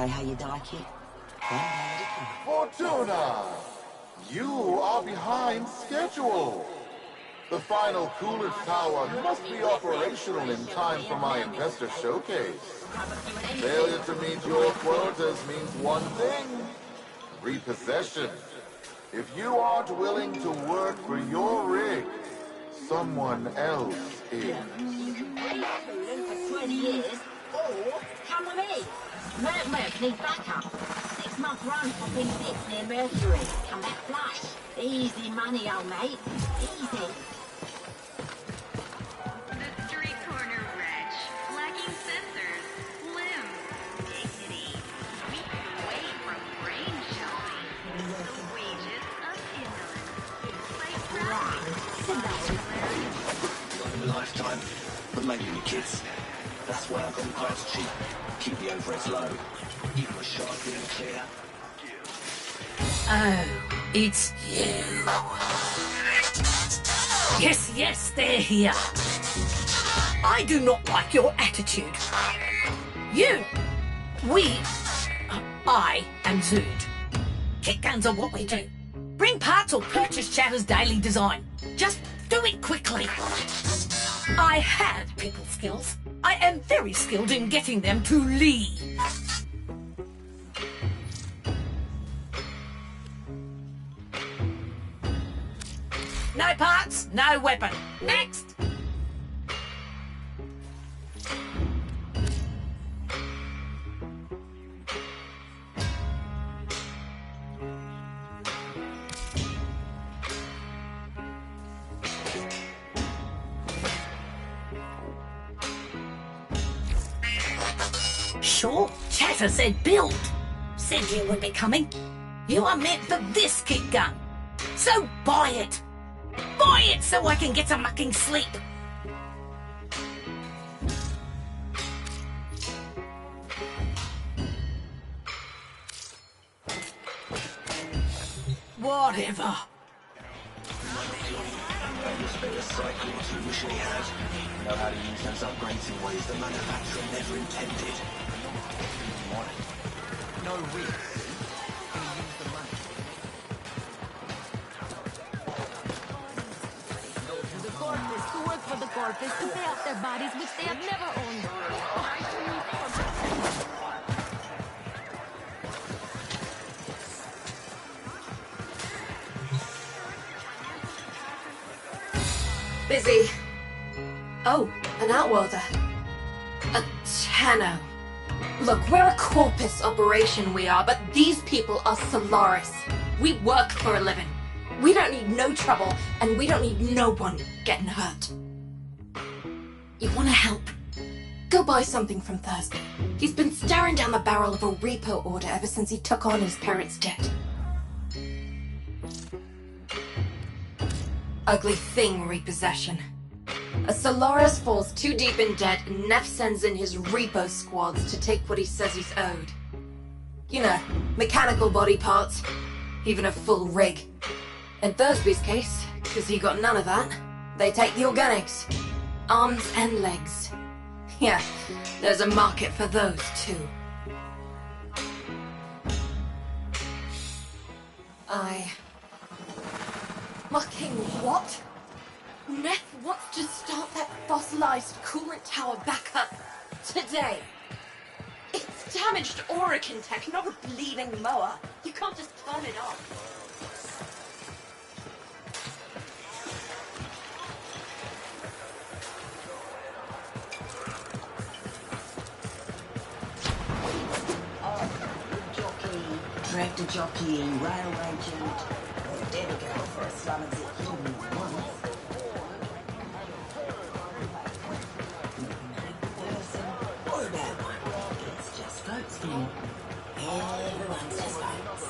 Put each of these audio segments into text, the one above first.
know how you'd like it? Fortuna! You are behind schedule. The final Coolidge Tower must be operational in time for my investor showcase. Failure to meet your quotas means one thing: repossession. If you aren't willing to work for your rig, someone else is. You can wait for 20 years, or come with me. Merc needs backup. 6-month run for P6 near Mercury. Come back flush. Easy money, old mate. Easy. The street corner wretch, lacking sensors, limbs, dignity, weeks away from brain shelving. The wages of indolence. Not in a lifetime, but maybe in your kids. That's why I've got the price cheap. Keep the overheads low. Even a shot being clear. Oh, it's you. Yes, they're here. I do not like your attitude. I am Zood. Kick guns are what we do. Bring parts or purchase Chatter's daily design. Just do it quickly. I have people skills. I am very skilled in getting them to leave. No parts, no weapon. Next! Sure, Chatter said build. Said you would be coming. You are meant for this kick gun. So buy it. Buy it so I can get some mucking sleep. Whatever. Cycling as you wish he had. Know how to use those upgrades in ways the manufacturer never intended. No risk. Can you use the money? Go to the Corpus to work for the Corpus to pay off their bodies which they have never owned. Busy. Oh, an outworlder. A Tenno. Look, we're a Corpus operation, we are, but these people are Solaris. We work for a living. We don't need no trouble, and we don't need no one getting hurt. You wanna help? Go buy something from Thursby. He's been staring down the barrel of a repo order ever since he took on his parents' debt. Ugly thing, repossession. A Solaris falls too deep in debt and Neff sends in his repo squads to take what he says he's owed. You know, mechanical body parts, even a full rig. In Thursby's case, because he got none of that, they take the organics. Arms and legs. Yeah, there's a market for those too. Fucking what? Neff wants to start that fossilized coolant tower back up today. It's damaged Orakin tech, not a bleeding mower. You can't just turn it off. Tractor jockey, railway gent, dead girl for a slum executive once. Or a bad one. It's just folks thing. Everyone's just folks.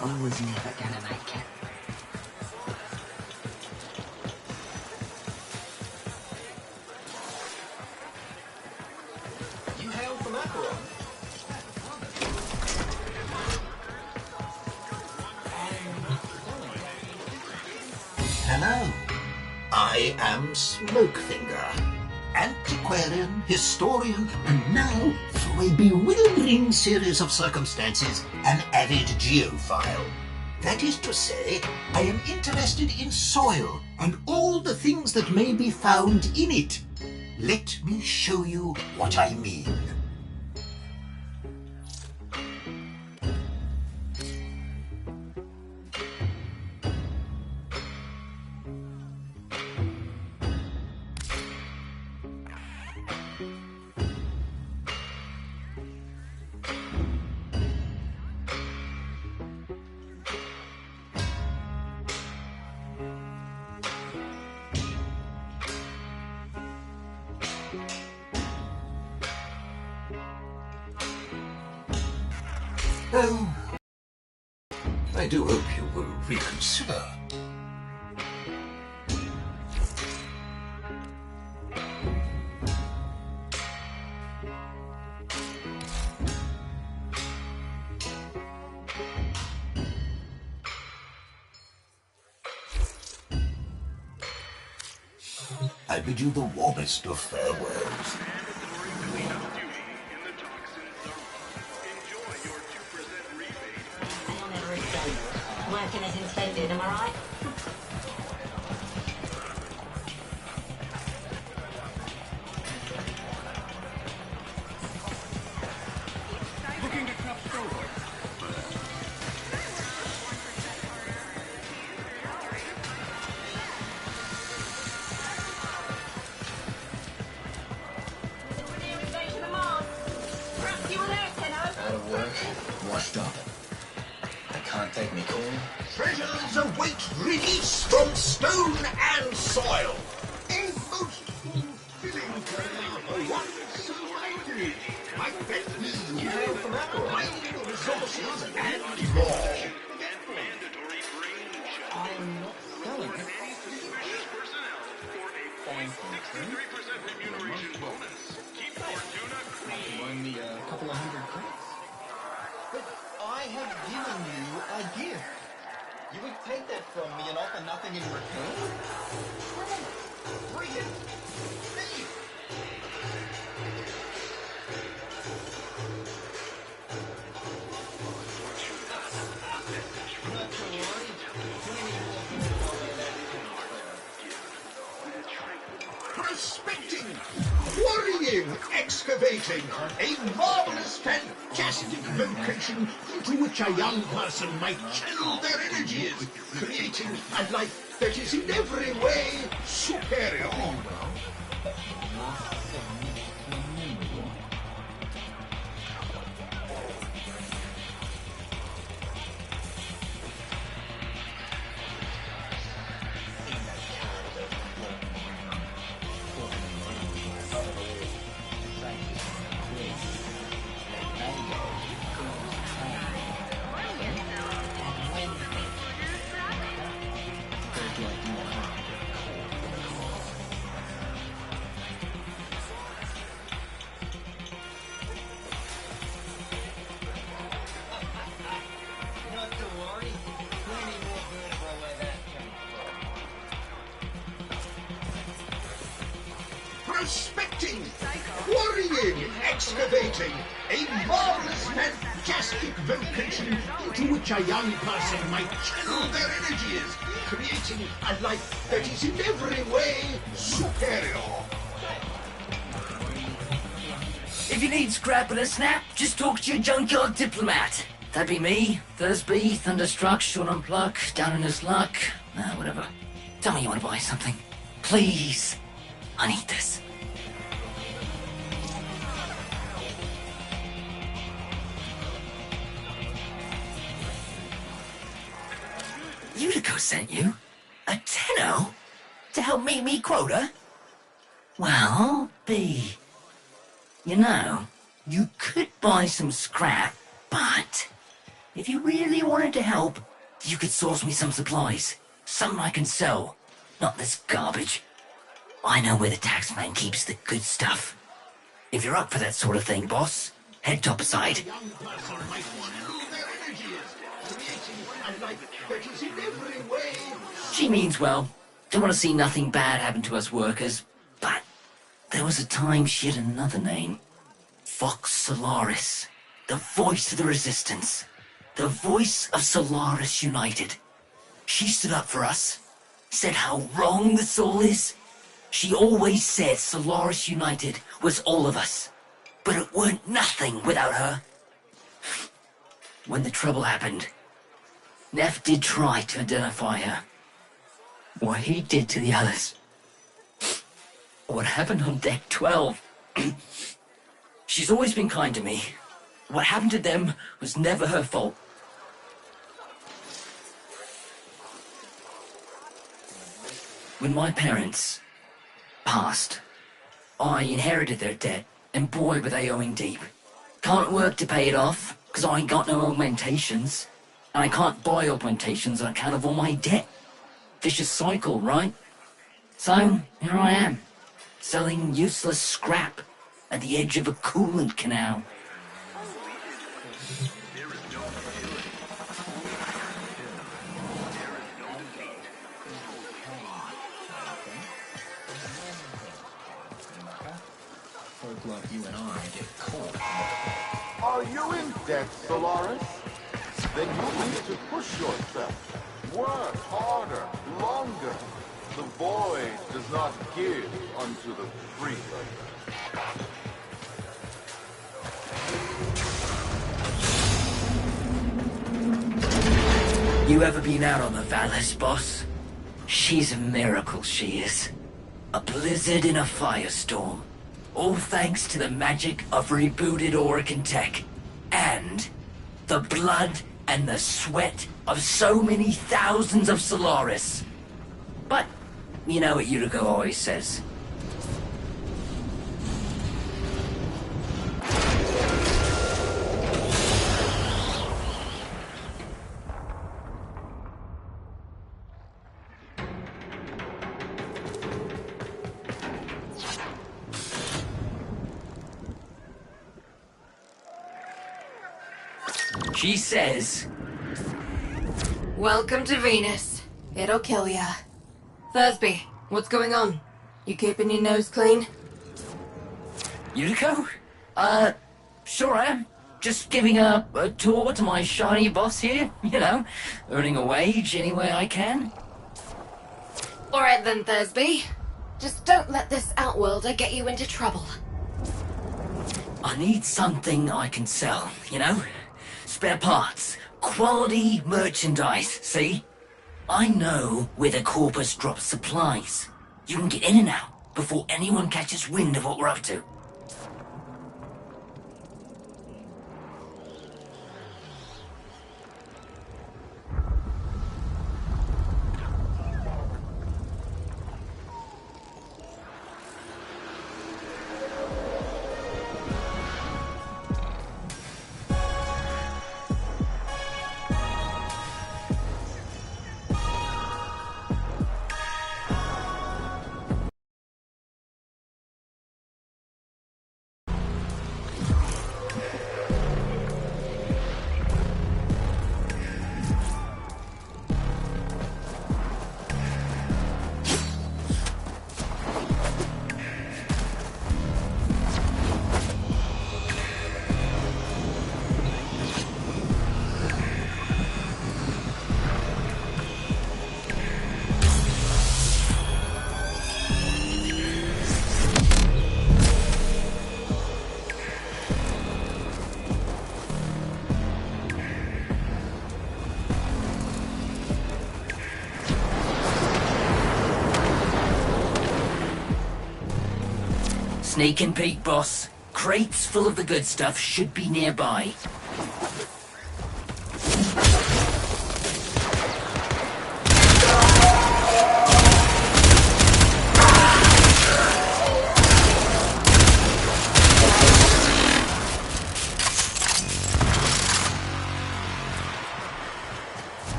I was never gonna make it. Hello. I am Smokefinger. Antiquarian, historian, and now, through a bewildering series of circumstances, an avid geophile. That is to say, I am interested in soil and all the things that may be found in it. Let me show you what I mean. Oh, I do hope you will reconsider. I bid you the warmest of farewells. Working as intended, am I right? Looking to cut over. Out of work, washed up. I can't take me call. Treasures await release from stone and soil. A most fulfilling career for one so mighty. My best mining resources and more. I'm not selling it. Thank you. Loan me a couple of hundred credits. But I have given you a gift. You would take that from me and offer nothing in return? Bring it! Leave! Not to worry. Prospecting, quarrying, excavating, a marvelous, fantastic location into which a young person might channel their energies, creating a life that is in every way superior. Not to worry. Plenty more vertebra where that came from. Prospecting, quarrying, excavating, a marvelous, fantastic vocation into which a young person might channel their energies, creating a life that is in every way superior. If you need scrap and a snap, just talk to your junkyard diplomat. That'd be me, Thursby, Thunderstruck, Sean Unpluck, Down in His Luck, whatever. Tell me you want to buy something. Please. I need this. Utico sent you? A tenno? To help meet me quota? Well, B. You know, you could buy some scrap, but if you really wanted to help, you could source me some supplies. Something I can sell. Not this garbage. I know where the taxman keeps the good stuff. If you're up for that sort of thing, boss, head topside. She means well. Don't want to see nothing bad happen to us workers. But there was a time she had another name. Fox Solaris. The voice of the resistance. The voice of Solaris United. She stood up for us. Said how wrong this all is. She always said Solaris United was all of us. But it weren't nothing without her. When the trouble happened, Neff did try to identify her. What he did to the others. What happened on deck 12. She's always been kind to me. What happened to them was never her fault. When my parents passed, I inherited their debt, and boy were they owing deep. Can't work to pay it off, because I ain't got no augmentations. And I can't buy augmentations on account of all my debt. Vicious cycle, right? So, here I am, selling useless scrap at the edge of a coolant canal. Folk like you and I get caught. Are you in debt, Solaris? Then you need to push yourself. Work harder, longer. The void does not give unto the free. You ever been out on the Vallis, boss? She's a miracle, she is. A blizzard in a firestorm. All thanks to the magic of rebooted Oregon tech. And the blood and the sweat of so many thousands of Solaris. But, you know what Yuriko always says. She says, Welcome to Venus. It'll kill ya. Thursby, what's going on? You keeping your nose clean? Yuriko? Sure am. Just giving a tour to my shiny boss here, you know, earning a wage any way I can. Alright then, Thursby. Just don't let this outworlder get you into trouble. I need something I can sell, you know? Spare parts, quality merchandise, see? I know where the Corpus drops supplies. You can get in and out before anyone catches wind of what we're up to. Sneak and peek, boss. Crates full of the good stuff should be nearby.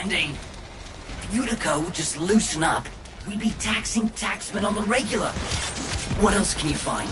understanding. If Utica would just loosen up, we'd be taxing taxmen on the regular. What else can you find?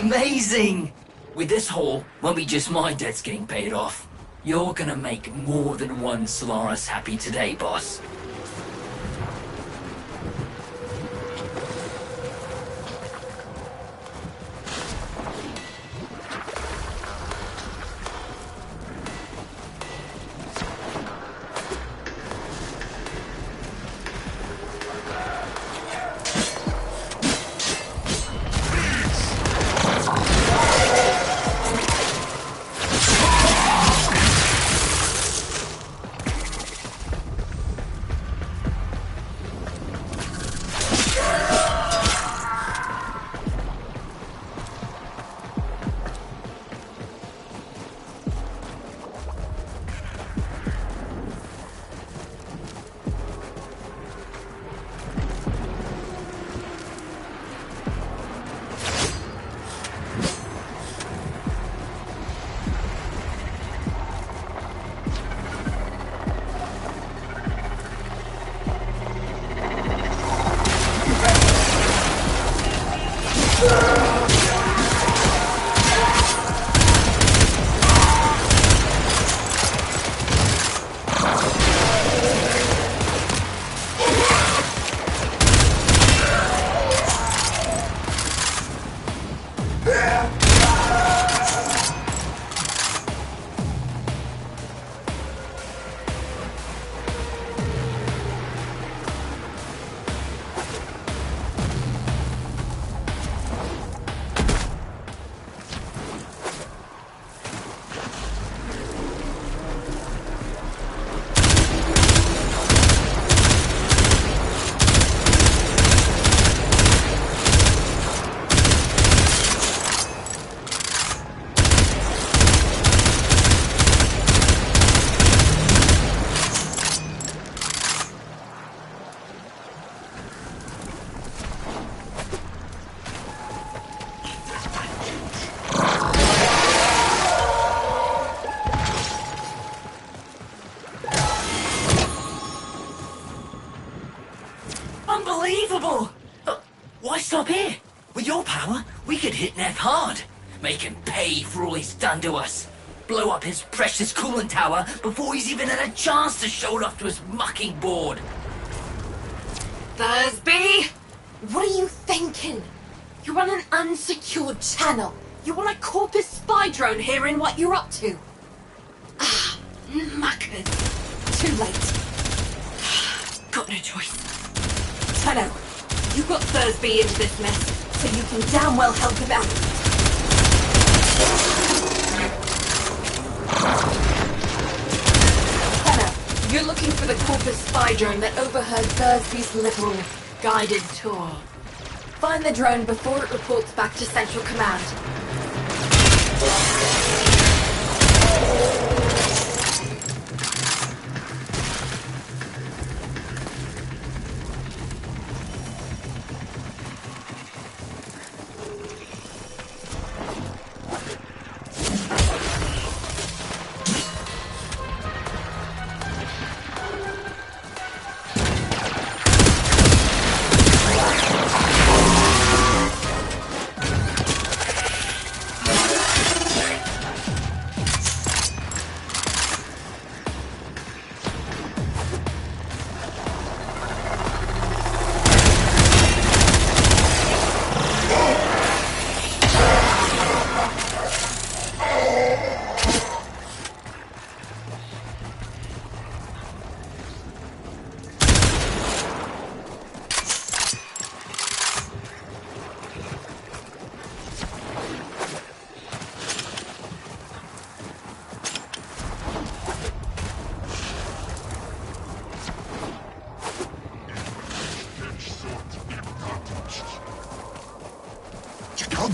Amazing! With this haul, won't be just my debts getting paid off. You're gonna make more than one Solaris happy today, boss. Unbelievable! Why stop here? With your power, we could hit Neff hard. Make him pay for all he's done to us. Blow up his precious coolant tower before he's even had a chance to show it off to his mucking board. Thursby! What are you thinking? You're on an unsecured channel. You want a Corpus spy drone hearing what you're up to. Ah, muckers. Too late. Got no choice. Tenno, you got Thursby into this mess, so you can damn well help him out. Tenno, you're looking for the Corpus spy drone that overheard Thursby's little guided tour. Find the drone before it reports back to Central Command. The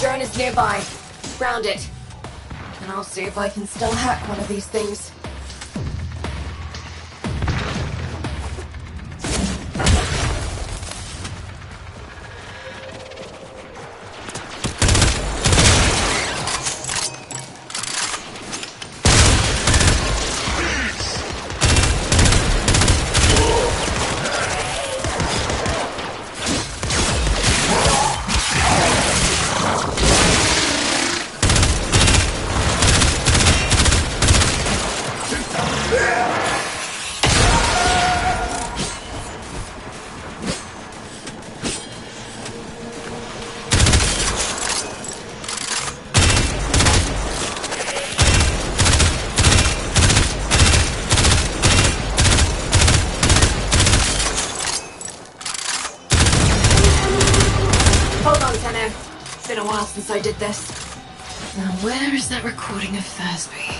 drone is nearby. Ground it. And I'll see if I can still hack one of these things. It's been a while since I did this. Now where is that recording of Thursby?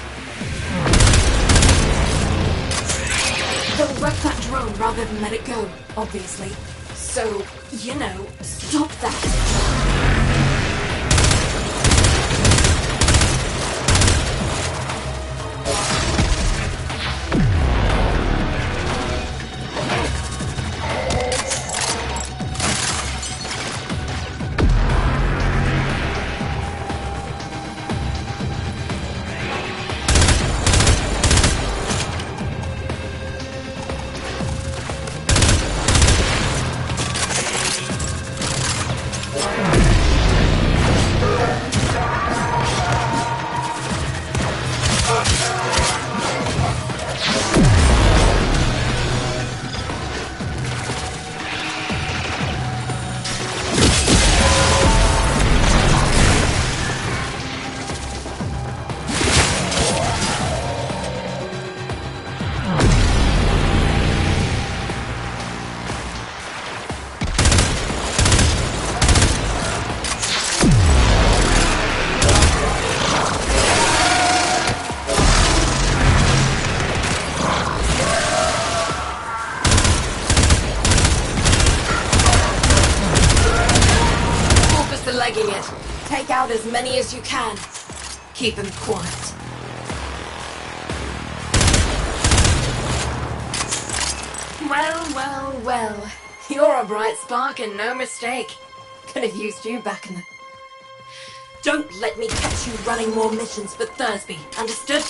They'll wreck that drone rather than let it go, obviously. So, you know, stop that. Legging it. Take out as many as you can. Keep them quiet. Well. You're a bright spark and no mistake. Could have used you back in the... Don't let me catch you running more missions for Thursby, understood?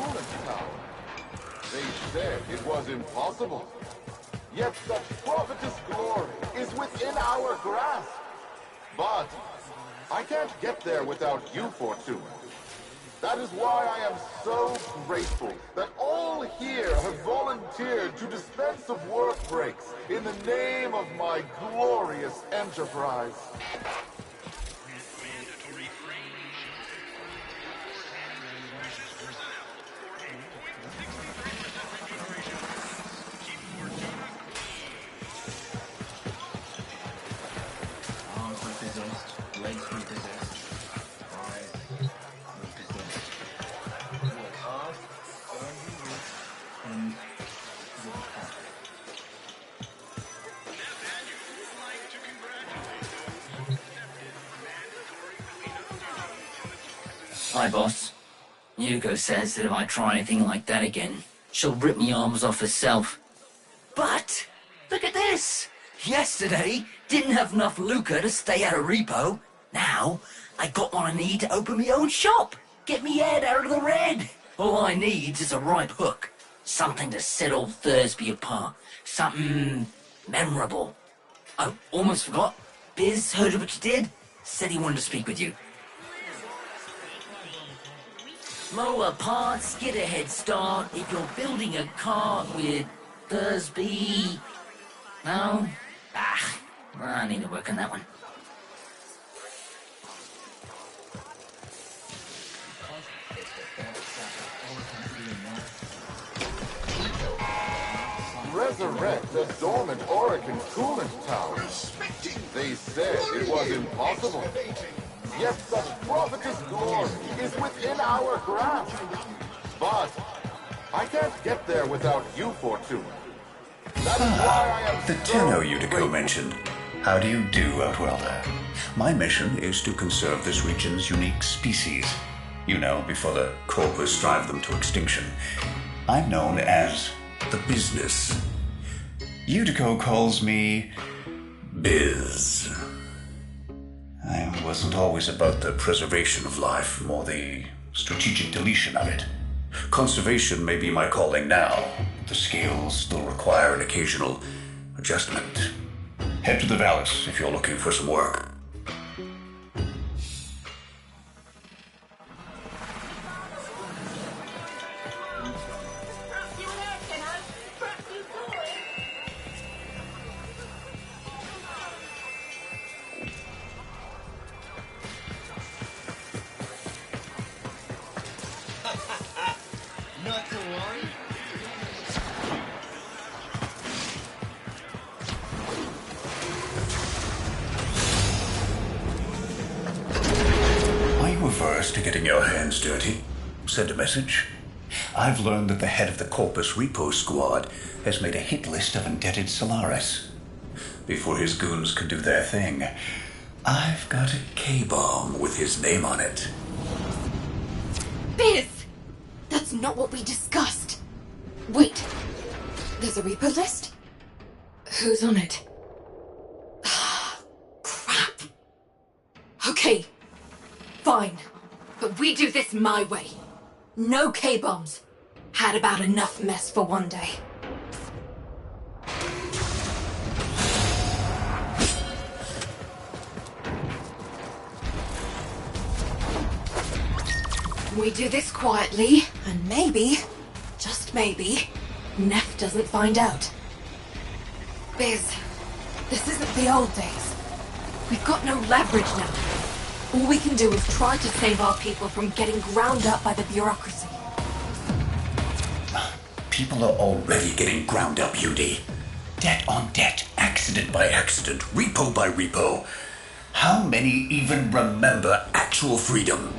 coolant tower. They said it was impossible. Yet such prophetess glory is within our grasp. But I can't get there without you, Fortuna. That is why I am so grateful that all here have volunteered to dispense of work breaks in the name of my glorious enterprise. Arms repossessed, legs repossessed, eyes repossessed. Work hard, earn your roots, and work hard. Hi, boss. Yuko says that if I try anything like that again, she'll rip me arms off herself. But, look at this! Yesterday, didn't have enough lucre to stay at a repo. Now, I got what I need to open my own shop. Get me head out of the red. All I need is a ripe hook. Something to set old Thursby apart. Something memorable. Oh, almost forgot. Biz heard of what you did. Said he wanted to speak with you. Lower parts, get a head start if you're building a car with Thursby. No? I need to work on that one. Resurrect the dormant Oregon coolant tower. They said it was impossible. Yet such prophetess glory is within our grasp. But I can't get there without you, Fortuna. That is why I am The so Tenno Utico grateful. mentioned. How do you do, Outwelder? My mission is to conserve this region's unique species. You know, before the Corpus drive them to extinction. I'm known as the Business. Utico calls me Biz. I wasn't always about the preservation of life, more the strategic deletion of it. Conservation may be my calling now. The scales still require an occasional adjustment. Head to the Vallis if you're looking for some work. Not to worry. Are you averse to getting your hands dirty? Send a message. I've learned that the head of the Corpus Repo Squad has made a hit list of indebted Solaris. Before his goons can do their thing, I've got a K-bomb with his name on it. Biz! That's not what we discussed. Wait. There's a repo list? Who's on it? Crap. Okay. Fine. But we do this my way. No K-bombs. Had about enough mess for one day. We do this quietly, and maybe, just maybe, Neff doesn't find out. Biz, this isn't the old days. We've got no leverage now. All we can do is try to save our people from getting ground up by the bureaucracy. People are already getting ground up, UD. Debt on debt, accident by accident, repo by repo. How many even remember actual freedom?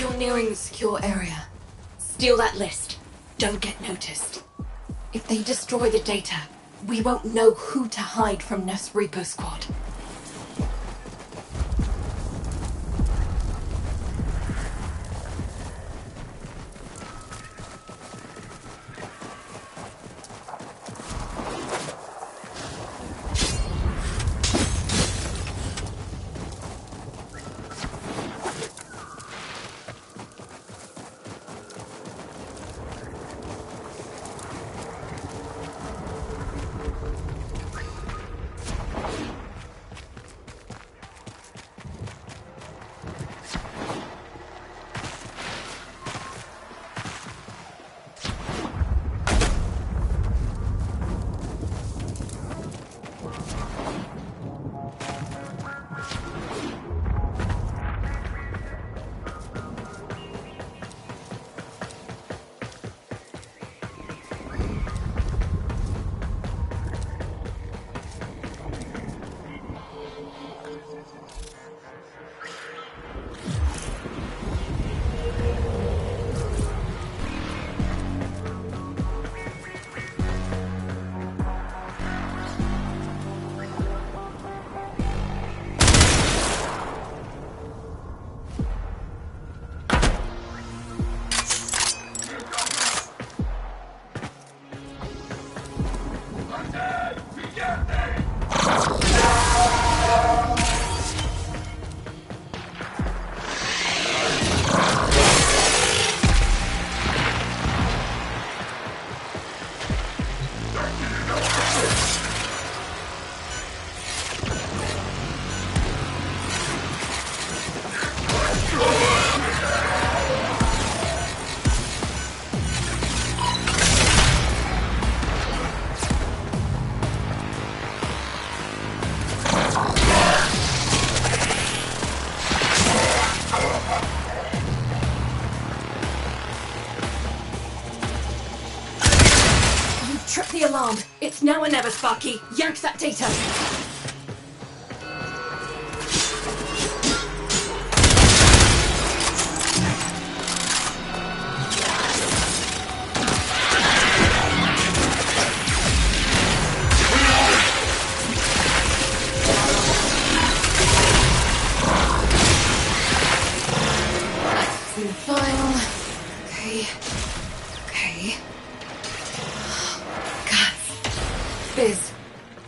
You're nearing the secure area. Steal that list. Don't get noticed. If they destroy the data, we won't know who to hide from Neff's Repo Squad. Trip the alarm. It's now or never, Sparky. Yank that data. New file. Okay. Biz,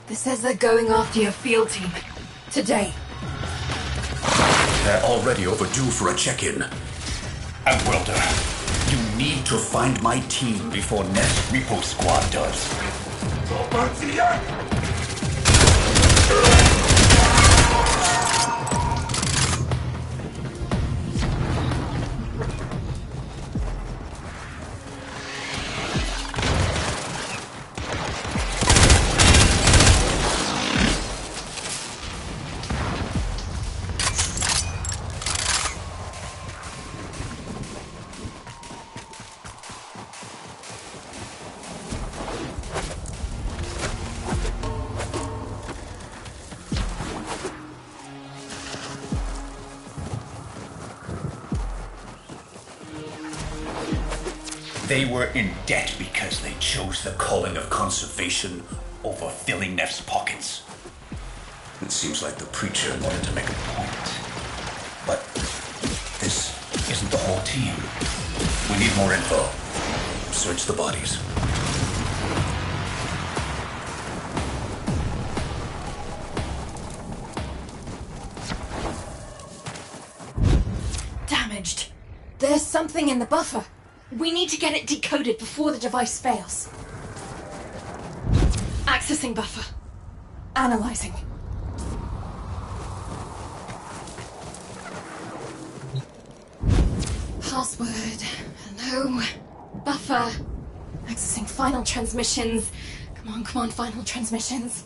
this says they're going after your field team. Today. They're already overdue for a check-in. And Welder, you need to find my team before Neff's Repo Squad does. They were in debt because they chose the calling of conservation over filling Neff's pockets. It seems like the preacher wanted to make a point. But this isn't the whole team. We need more info. Search the bodies. Damaged. There's something in the buffer. We need to get it decoded before the device fails. Accessing buffer. Analyzing. Password. Hello. Buffer. Accessing final transmissions. Come on, final transmissions.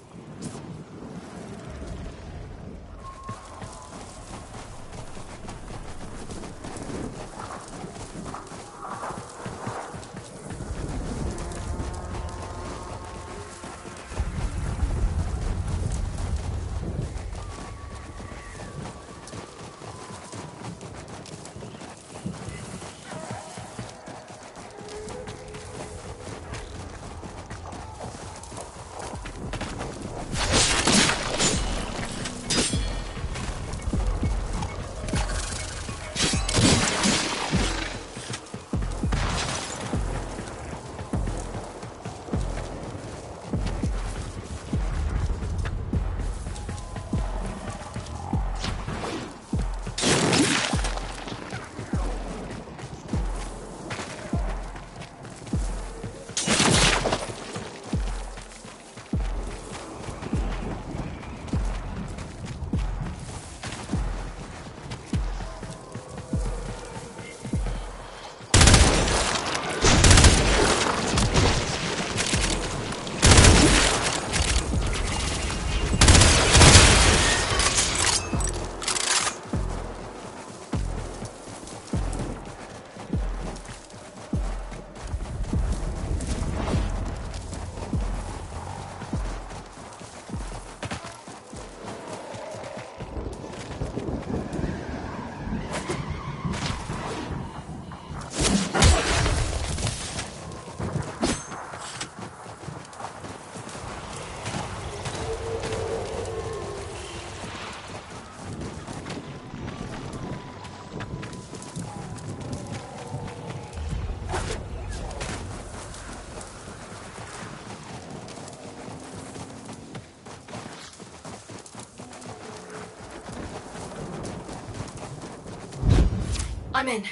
I'm in.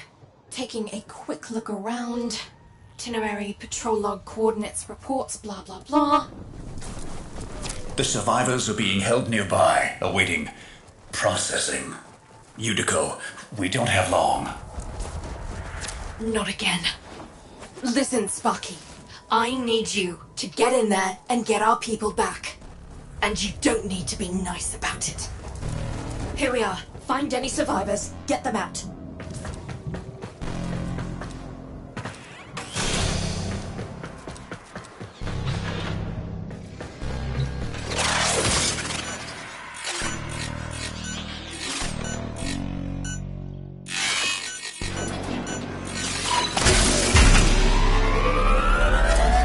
Taking a quick look around. Itinerary, patrol log, coordinates, reports, blah blah blah. The survivors are being held nearby, awaiting processing. Yudiko, we don't have long. Not again. Listen, Sparky. I need you to get in there and get our people back. And you don't need to be nice about it. Here we are. Find any survivors. Get them out.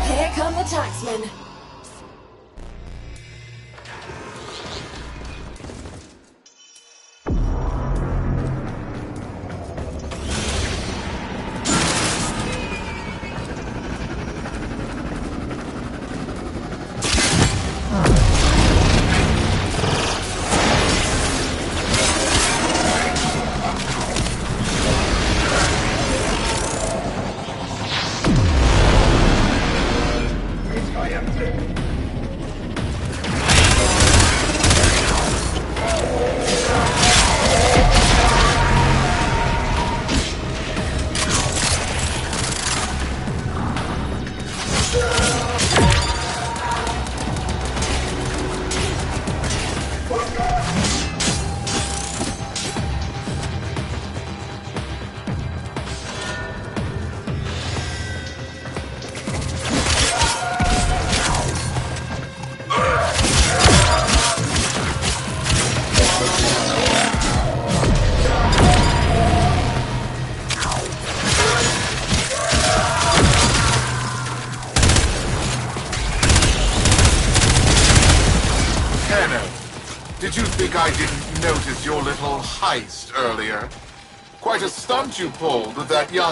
Here come the taxmen. Did you think I didn't notice your little heist earlier? Quite a stunt you pulled with that young